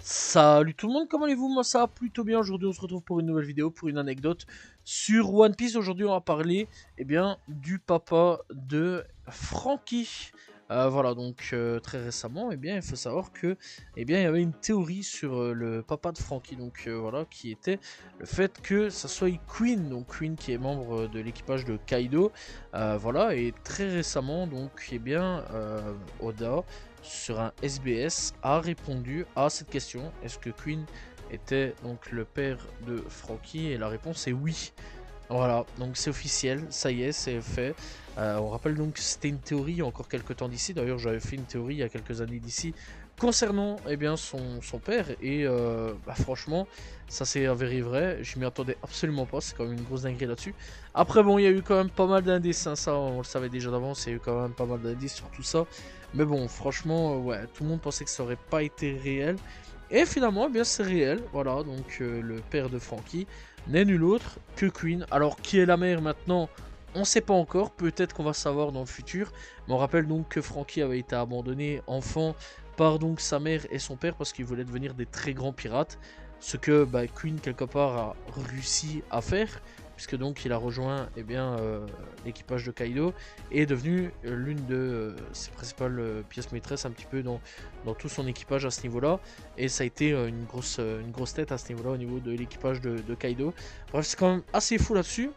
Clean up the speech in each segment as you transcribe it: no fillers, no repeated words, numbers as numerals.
Salut tout le monde, comment allez-vous? Moi ça va plutôt bien. Aujourd'hui on se retrouve pour une nouvelle vidéo, pour une anecdote sur One Piece. Aujourd'hui on va parler du papa de Franky. Voilà, donc très récemment, il faut savoir que il y avait une théorie sur le papa de Franky, donc voilà, qui était le fait que ça soit Queen, donc Queen qui est membre de l'équipage de Kaido. Voilà, et très récemment, donc Oda sur un SBS a répondu à cette question. Est-ce que Queen était donc le père de Franky? Et la réponse est oui. Voilà, donc c'est officiel, ça y est, c'est fait. On rappelle donc que c'était une théorie il y a encore quelques temps d'ici. D'ailleurs, j'avais fait une théorie il y a quelques années d'ici concernant son père. Et franchement, ça s'est avéré vrai. Je m'y attendais absolument pas. C'est quand même une grosse dinguerie là-dessus. Après, bon, il y a eu quand même pas mal d'indices. Hein, ça, on le savait déjà d'avance. Il y a eu quand même pas mal d'indices sur tout ça. Mais bon, franchement, ouais, tout le monde pensait que ça aurait pas été réel. Et finalement, c'est réel. Voilà, donc le père de Franky n'est nul autre que Queen. Alors, qui est la mère maintenant? On ne sait pas encore. Peut-être qu'on va savoir dans le futur. Mais on rappelle donc que Franky avait été abandonné enfant par donc sa mère et son père parce qu'ils voulaient devenir des très grands pirates. Ce que Queen, quelque part, a réussi à faire. Puisque donc il a rejoint l'équipage de Kaido et est devenu l'une de ses principales pièces maîtresses un petit peu dans tout son équipage à ce niveau-là. Et ça a été une grosse tête à ce niveau-là au niveau de l'équipage de Kaido. Bref, c'est quand même assez fou là-dessus.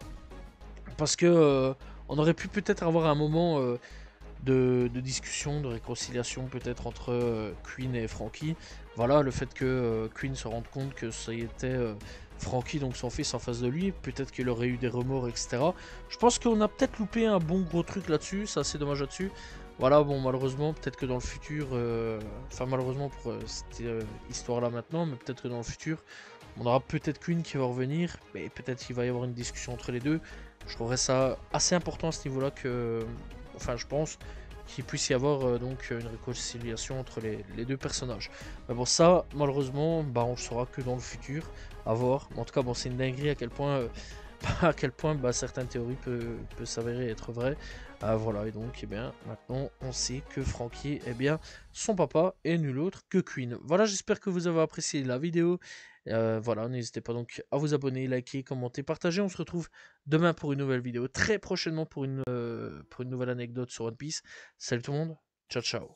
Parce que on aurait pu peut-être avoir un moment de discussion, de réconciliation peut-être entre Queen et Franky. Voilà, le fait que Queen se rende compte que ça y était Franky, donc son fils en face de lui, peut-être qu'il aurait eu des remords, etc. Je pense qu'on a peut-être loupé un bon gros truc là-dessus, c'est assez dommage là-dessus. Voilà, bon, malheureusement, peut-être que dans le futur, enfin malheureusement pour cette histoire-là maintenant, mais peut-être que dans le futur, on aura peut-être Queen qui va revenir, mais peut-être qu'il va y avoir une discussion entre les deux. Je trouverais ça assez important à ce niveau-là que, enfin, je pense qu'il puisse y avoir donc une réconciliation entre les deux personnages. Mais bon, ça, malheureusement, on le saura que dans le futur, à voir. Mais en tout cas, bon, c'est une dinguerie à quel point, certaines théories peuvent s'avérer être vraies. Voilà, et donc, maintenant, on sait que Franky, son papa est nul autre que Queen. Voilà, j'espère que vous avez apprécié la vidéo. Voilà, n'hésitez pas donc à vous abonner, liker, commenter, partager. On se retrouve demain pour une nouvelle vidéo, très prochainement pour une nouvelle anecdote sur One Piece. Salut tout le monde, ciao ciao.